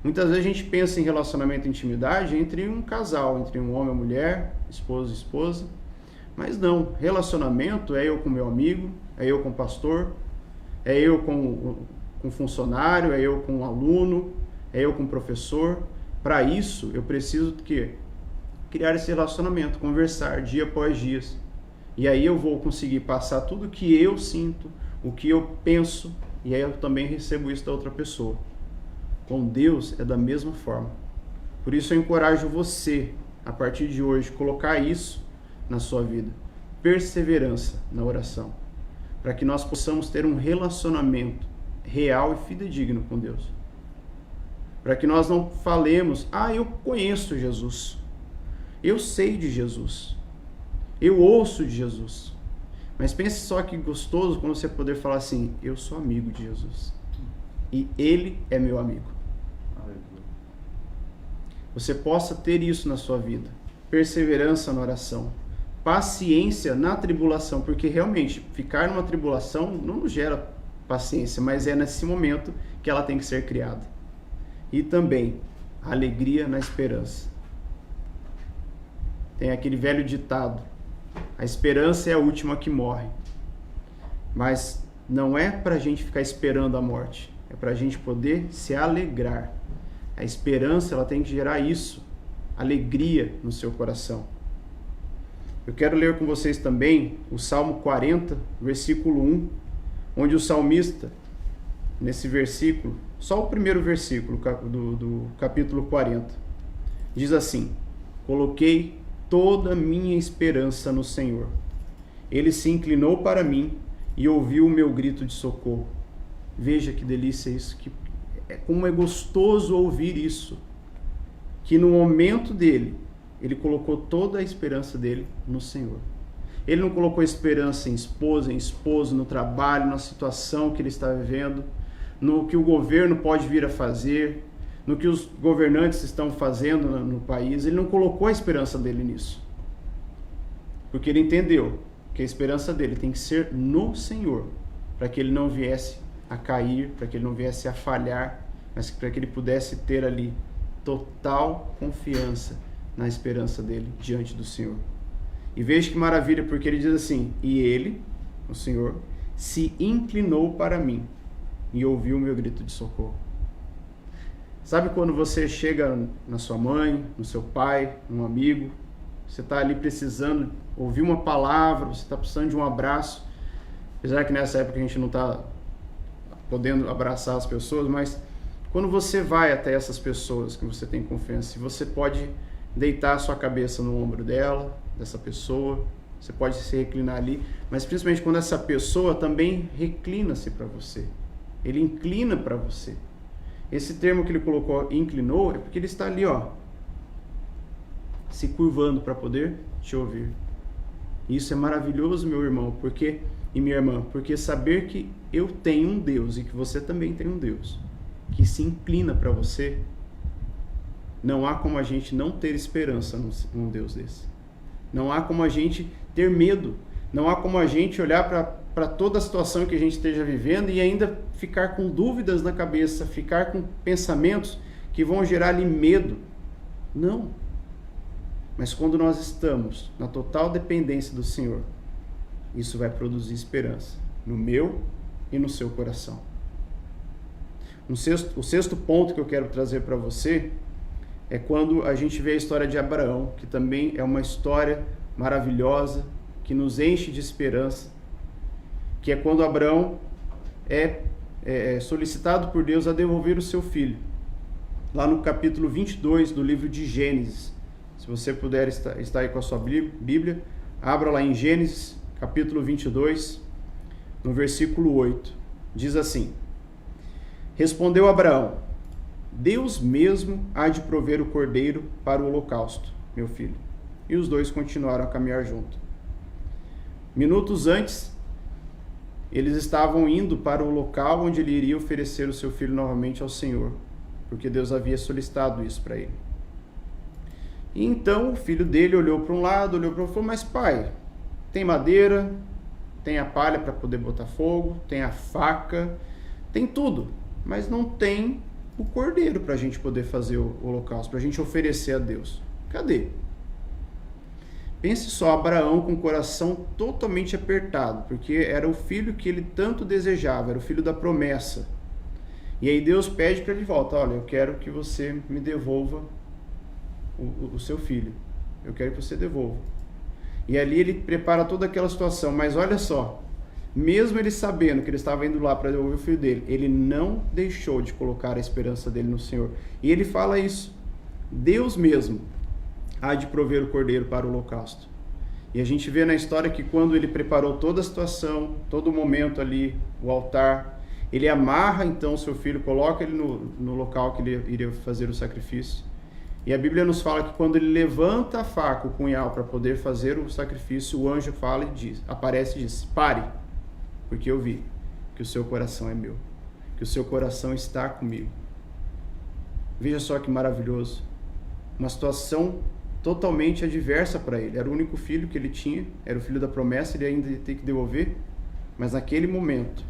Muitas vezes a gente pensa em relacionamento e intimidade entre um casal, entre um homem e uma mulher, esposo e esposa. Mas não, relacionamento é eu com meu amigo, é eu com o pastor, é eu com o funcionário, é eu com o aluno, é eu com o professor. Para isso, eu preciso de quê? Criar esse relacionamento, conversar dia após dia. E aí eu vou conseguir passar tudo o que eu sinto, o que eu penso, e aí eu também recebo isso da outra pessoa. Com Deus é da mesma forma. Por isso eu encorajo você, a partir de hoje, colocar isso na sua vida. Perseverança na oração. Para que nós possamos ter um relacionamento real e fidedigno com Deus. Para que nós não falemos, eu conheço Jesus. Eu sei de Jesus. Eu ouço de Jesus. Mas pense só que gostoso quando você poder falar assim, eu sou amigo de Jesus. E Ele é meu amigo. Você possa ter isso na sua vida. Perseverança na oração. Paciência na tribulação. Porque realmente, ficar numa tribulação não nos gera paciência, mas é nesse momento que ela tem que ser criada. E também, alegria na esperança. Tem aquele velho ditado, a esperança é a última que morre. Mas não é para a gente ficar esperando a morte, é para a gente poder se alegrar. A esperança, ela tem que gerar isso, alegria no seu coração. Eu quero ler com vocês também o Salmo 40, versículo 1, onde o salmista, nesse versículo, só o primeiro versículo do capítulo 40, diz assim: coloquei toda a minha esperança no Senhor. Ele se inclinou para mim e ouviu o meu grito de socorro. Veja que delícia isso, como é gostoso ouvir isso, que no momento dele, ele colocou toda a esperança dele no Senhor. Ele não colocou esperança em esposa, em esposo, no trabalho, na situação que ele está vivendo, no que o governo pode vir a fazer, no que os governantes estão fazendo no país. Ele não colocou a esperança dele nisso. Porque ele entendeu que a esperança dele tem que ser no Senhor, para que ele não viesse a cair, para que ele não viesse a falhar, mas para que ele pudesse ter ali total confiança na esperança dele diante do Senhor. E veja que maravilha, porque ele diz assim: e ele, o Senhor, se inclinou para mim e ouviu o meu grito de socorro. Sabe quando você chega na sua mãe, no seu pai, num amigo, você está ali precisando ouvir uma palavra, você está precisando de um abraço, apesar que nessa época a gente não está podendo abraçar as pessoas, mas quando você vai até essas pessoas que você tem confiança, você pode deitar a sua cabeça no ombro dessa pessoa, você pode se reclinar ali, mas principalmente quando essa pessoa também reclina-se para você, ele inclina para você. Esse termo que ele colocou, inclinou, é porque ele está ali, se curvando para poder te ouvir. Isso é maravilhoso, meu irmão, e minha irmã, porque saber que eu tenho um Deus e que você também tem um Deus que se inclina para você, não há como a gente não ter esperança num Deus desse. Não há como a gente ter medo. Não há como a gente olhar para toda a situação que a gente esteja vivendo e ainda ficar com dúvidas na cabeça, ficar com pensamentos que vão gerar ali medo. Não. Mas quando nós estamos na total dependência do Senhor, isso vai produzir esperança no meu e no seu coração. O sexto ponto que eu quero trazer para você é quando a gente vê a história de Abraão, que também é uma história maravilhosa, que nos enche de esperança, que é quando Abraão é solicitado por Deus a devolver o seu filho. Lá no capítulo 22 do livro de Gênesis. Se você puder estar aí com a sua Bíblia, abra lá em Gênesis, capítulo 22, no versículo 8. Diz assim: Respondeu Abraão: Deus mesmo há de prover o cordeiro para o holocausto, meu filho. E os dois continuaram a caminhar junto. Minutos antes, eles estavam indo para o local onde ele iria oferecer o seu filho novamente ao Senhor, porque Deus havia solicitado isso para ele. E então o filho dele olhou para um lado, olhou para o outro e falou: Mas pai, tem madeira, tem a palha para poder botar fogo, tem a faca, tem tudo, mas não tem o cordeiro para a gente poder fazer o holocausto, para a gente oferecer a Deus. Cadê? Pense só, Abraão com o coração totalmente apertado, porque era o filho que ele tanto desejava, era o filho da promessa. E aí Deus pede para ele volta: olha, eu quero que você me devolva o seu filho. Eu quero que você devolva. E ali ele prepara toda aquela situação, mas olha só, mesmo ele sabendo que ele estava indo lá para devolver o filho dele, ele não deixou de colocar a esperança dele no Senhor. E ele fala isso: Deus mesmo há de prover o cordeiro para o holocausto. E a gente vê na história que quando ele preparou toda a situação, todo o momento ali, o altar, ele amarra então o seu filho, coloca ele no local que ele iria fazer o sacrifício. E a Bíblia nos fala que quando ele levanta a faca, o punhal, para poder fazer o sacrifício, o anjo fala e aparece e diz: pare, porque eu vi que o seu coração é meu, que o seu coração está comigo. Veja só que maravilhoso. Uma situação totalmente adversa para ele. Era o único filho que ele tinha, era o filho da promessa, ele ainda ia ter que devolver, mas naquele momento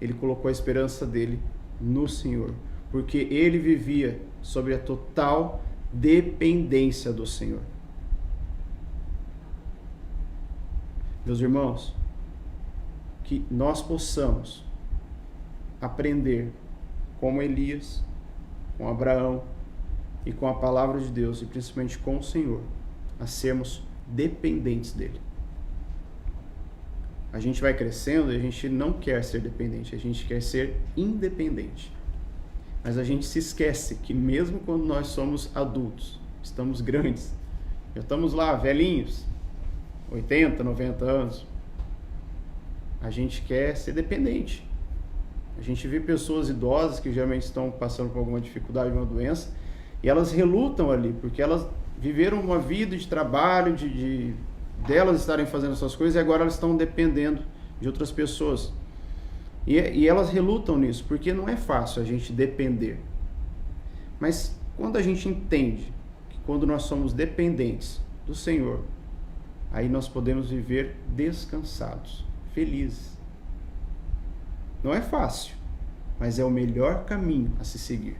ele colocou a esperança dele no Senhor, porque ele vivia sobre a total dependência do Senhor. Meus irmãos, que nós possamos aprender como Elias, com Abraão e com a palavra de Deus, e principalmente com o Senhor, a sermos dependentes dele. A gente vai crescendo e a gente não quer ser dependente, a gente quer ser independente. Mas a gente se esquece que mesmo quando nós somos adultos, estamos grandes, já estamos lá, velhinhos, 80, 90 anos, a gente quer ser dependente. A gente vê pessoas idosas que geralmente estão passando por alguma dificuldade, uma doença, e elas relutam ali, porque elas viveram uma vida de trabalho, delas estarem fazendo essas coisas, e agora elas estão dependendo de outras pessoas. E elas relutam nisso, porque não é fácil a gente depender. Mas quando a gente entende que quando nós somos dependentes do Senhor, aí nós podemos viver descansados, felizes. Não é fácil, mas é o melhor caminho a se seguir.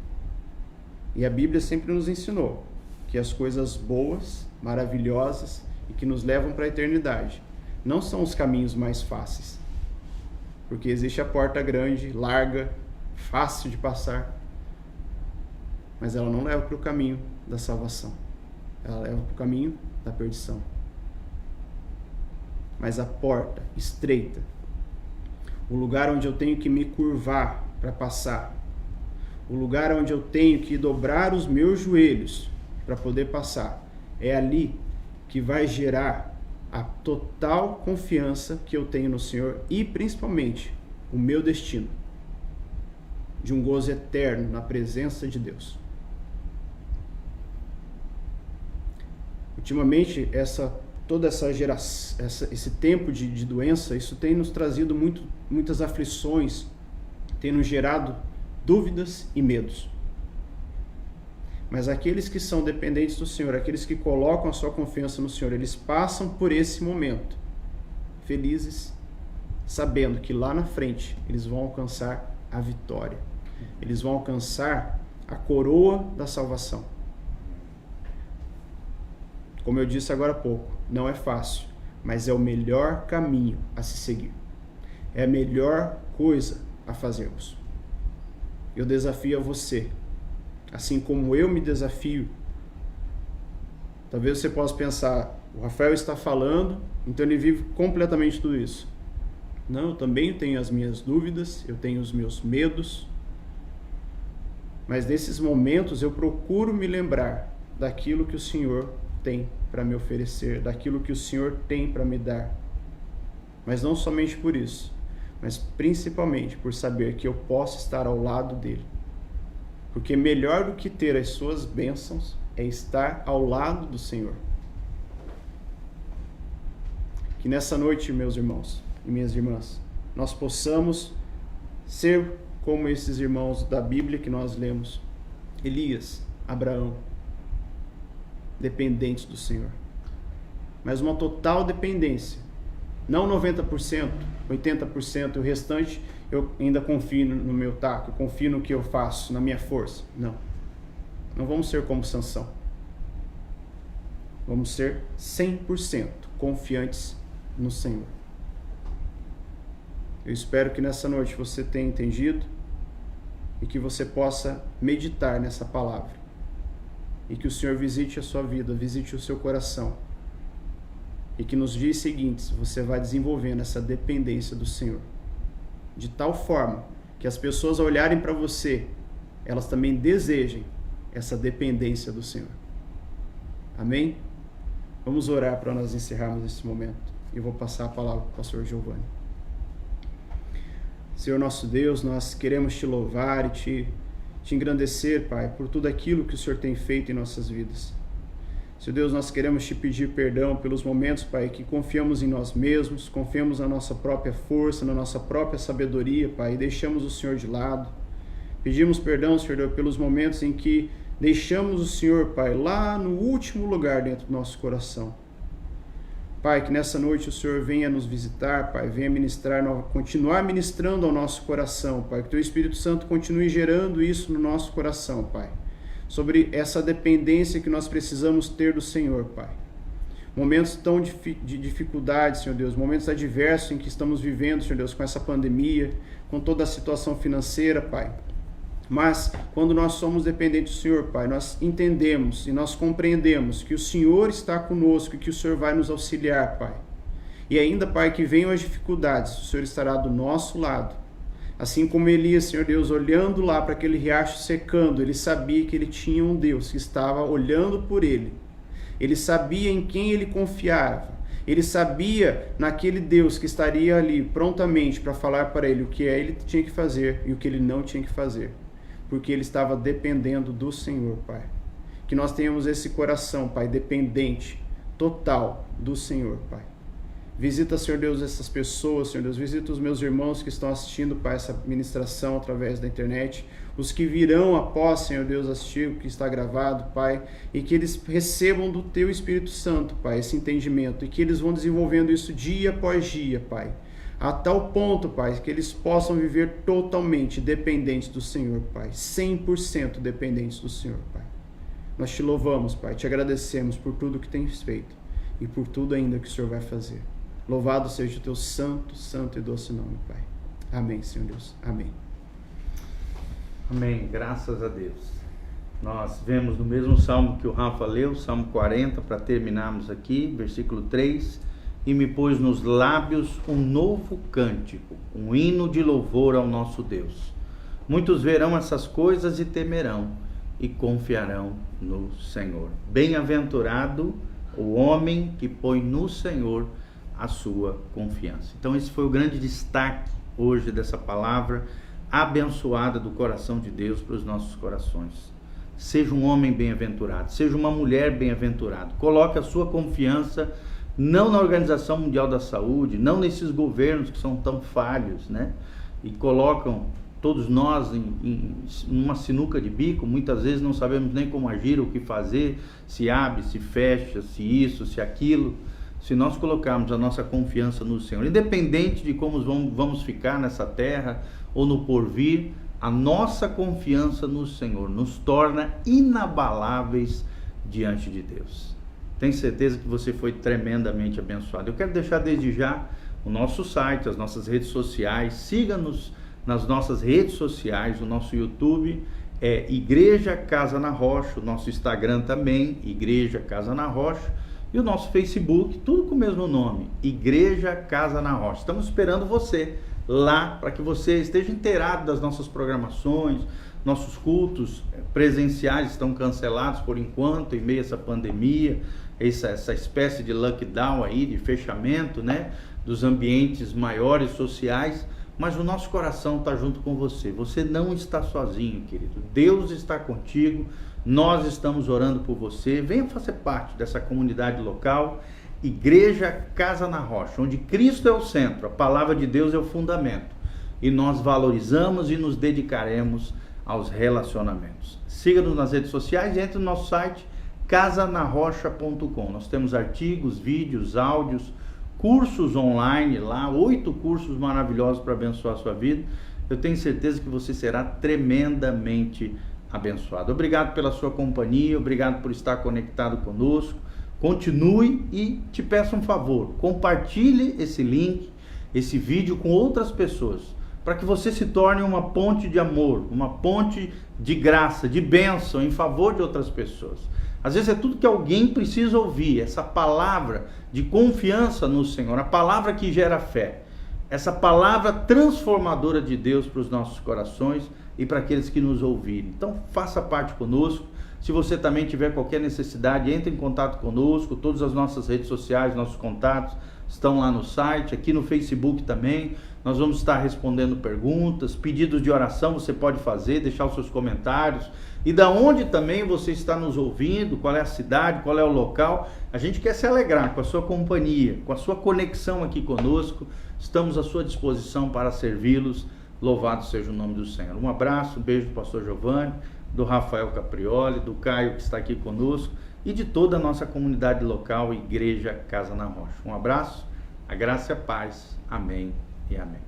E a Bíblia sempre nos ensinou que as coisas boas, maravilhosas e que nos levam para a eternidade não são os caminhos mais fáceis. Porque existe a porta grande, larga, fácil de passar, mas ela não leva para o caminho da salvação. Ela leva para o caminho da perdição. Mas a porta estreita, o lugar onde eu tenho que me curvar para passar, o lugar onde eu tenho que dobrar os meus joelhos para poder passar, é ali que vai gerar a total confiança que eu tenho no Senhor e principalmente o meu destino de um gozo eterno na presença de Deus. Ultimamente, toda essa geração, esse tempo de doença, isso tem nos trazido muitas aflições, tem nos gerado dúvidas e medos. Mas aqueles que são dependentes do Senhor, aqueles que colocam a sua confiança no Senhor, eles passam por esse momento felizes, sabendo que lá na frente eles vão alcançar a vitória. Eles vão alcançar a coroa da salvação. Como eu disse agora há pouco, não é fácil, mas é o melhor caminho a se seguir. É a melhor coisa a fazermos. Eu desafio a você, assim como eu me desafio. Talvez você possa pensar, o Rafael está falando, então ele vive completamente tudo isso. Não, eu também tenho as minhas dúvidas, eu tenho os meus medos, mas nesses momentos eu procuro me lembrar daquilo que o Senhor tem para me oferecer, daquilo que o Senhor tem para me dar. Mas não somente por isso, mas principalmente por saber que eu posso estar ao lado dele. Porque melhor do que ter as suas bênçãos é estar ao lado do Senhor. Que nessa noite, meus irmãos e minhas irmãs, nós possamos ser como esses irmãos da Bíblia que nós lemos. Elias, Abraão, dependentes do Senhor. Mas uma total dependência. Não 90%, 80%, o restante eu ainda confio no meu taco, eu confio no que eu faço, na minha força. Não. Não vamos ser como Sansão. Vamos ser 100% confiantes no Senhor. Eu espero que nessa noite você tenha entendido e que você possa meditar nessa palavra. E que o Senhor visite a sua vida, visite o seu coração. E que nos dias seguintes você vai desenvolvendo essa dependência do Senhor. De tal forma que as pessoas ao olharem para você, elas também desejem essa dependência do Senhor. Amém? Vamos orar para nós encerrarmos esse momento. E eu vou passar a palavra para o pastor Giovanni. Senhor nosso Deus, nós queremos te louvar e te engrandecer, Pai, por tudo aquilo que o Senhor tem feito em nossas vidas. Senhor Deus, nós queremos te pedir perdão pelos momentos, Pai, que confiamos em nós mesmos, confiamos na nossa própria força, na nossa própria sabedoria, Pai, e deixamos o Senhor de lado. Pedimos perdão, Senhor Deus, pelos momentos em que deixamos o Senhor, Pai, lá no último lugar dentro do nosso coração. Pai, que nessa noite o Senhor venha nos visitar, Pai, venha ministrar, continuar ministrando ao nosso coração, Pai, que Teu Espírito Santo continue gerando isso no nosso coração, Pai, sobre essa dependência que nós precisamos ter do Senhor, Pai. Momentos tão de dificuldade, Senhor Deus, momentos adversos em que estamos vivendo, Senhor Deus, com essa pandemia, com toda a situação financeira, Pai. Mas, quando nós somos dependentes do Senhor, Pai, nós entendemos e nós compreendemos que o Senhor está conosco e que o Senhor vai nos auxiliar, Pai. E ainda, Pai, que venham as dificuldades, o Senhor estará do nosso lado. Assim como Elias, Senhor Deus, olhando lá para aquele riacho secando, ele sabia que ele tinha um Deus que estava olhando por ele. Ele sabia em quem ele confiava. Ele sabia naquele Deus que estaria ali prontamente para falar para ele o que ele tinha que fazer e o que ele não tinha que fazer. Porque ele estava dependendo do Senhor, Pai. Que nós tenhamos esse coração, Pai, dependente, total do Senhor, Pai. Visita, Senhor Deus, essas pessoas, Senhor Deus, visita os meus irmãos que estão assistindo, Pai, essa ministração através da internet, os que virão após, Senhor Deus, assistir o que está gravado, Pai, e que eles recebam do Teu Espírito Santo, Pai, esse entendimento, e que eles vão desenvolvendo isso dia após dia, Pai, a tal ponto, Pai, que eles possam viver totalmente dependentes do Senhor, Pai, 100% dependentes do Senhor, Pai. Nós te louvamos, Pai, te agradecemos por tudo que tens feito e por tudo ainda que o Senhor vai fazer. Louvado seja o teu santo, santo e doce nome, Pai. Amém, Senhor Deus. Amém. Amém. Graças a Deus. Nós vemos no mesmo salmo que o Rafa leu, Salmo 40, para terminarmos aqui, versículo 3. E me pôs nos lábios um novo cântico, um hino de louvor ao nosso Deus. Muitos verão essas coisas e temerão e confiarão no Senhor. Bem-aventurado o homem que põe no Senhor a sua confiança. Então esse foi o grande destaque hoje dessa palavra abençoada do coração de Deus para os nossos corações. Seja um homem bem-aventurado, seja uma mulher bem-aventurada. Coloque a sua confiança não na Organização Mundial da Saúde, não nesses governos que são tão falhos, né? E colocam todos nós em uma sinuca de bico, muitas vezes não sabemos nem como agir, o que fazer, se abre, se fecha, se isso, se aquilo. Se nós colocarmos a nossa confiança no Senhor, independente de como vamos ficar nessa terra ou no porvir, a nossa confiança no Senhor nos torna inabaláveis diante de Deus. Tenho certeza que você foi tremendamente abençoado. Eu quero deixar desde já o nosso site, as nossas redes sociais. Siga-nos nas nossas redes sociais. O nosso YouTube é Igreja Casa na Rocha. O nosso Instagram também, Igreja Casa na Rocha. E o nosso Facebook, tudo com o mesmo nome, Igreja Casa na Rocha. Estamos esperando você lá para que você esteja inteirado das nossas programações. Nossos cultos presenciais estão cancelados por enquanto, em meio a essa pandemia. essa espécie de lockdown aí, de fechamento, né, dos ambientes maiores sociais, mas o nosso coração está junto com você. Você não está sozinho, querido. Deus está contigo. Nós estamos orando por você. Venha fazer parte dessa comunidade local, Igreja Casa na Rocha, onde Cristo é o centro, a palavra de Deus é o fundamento. E nós valorizamos e nos dedicaremos aos relacionamentos. Siga-nos nas redes sociais e entre no nosso site casanarrocha.com. Nós temos artigos, vídeos, áudios, cursos online lá, 8 cursos maravilhosos para abençoar a sua vida. Eu tenho certeza que você será tremendamente abençoado. Obrigado pela sua companhia, obrigado por estar conectado conosco. Continue e te peço um favor, compartilhe esse link, esse vídeo com outras pessoas, para que você se torne uma ponte de amor, uma ponte de graça, de bênção em favor de outras pessoas. Às vezes é tudo que alguém precisa ouvir, essa palavra de confiança no Senhor, a palavra que gera fé, essa palavra transformadora de Deus para os nossos corações e para aqueles que nos ouvirem. Então faça parte conosco. Se você também tiver qualquer necessidade, entre em contato conosco. Todas as nossas redes sociais, nossos contatos estão lá no site, aqui no Facebook também. Nós vamos estar respondendo perguntas, pedidos de oração você pode fazer, deixar os seus comentários. E da onde também você está nos ouvindo, qual é a cidade, qual é o local. A gente quer se alegrar com a sua companhia, com a sua conexão aqui conosco. Estamos à sua disposição para servi-los. Louvado seja o nome do Senhor. Um abraço, um beijo do pastor Giovanni, do Rafael Caprioli, do Caio que está aqui conosco e de toda a nossa comunidade local, Igreja Casa na Rocha. Um abraço, a graça e a paz. Amém e amém.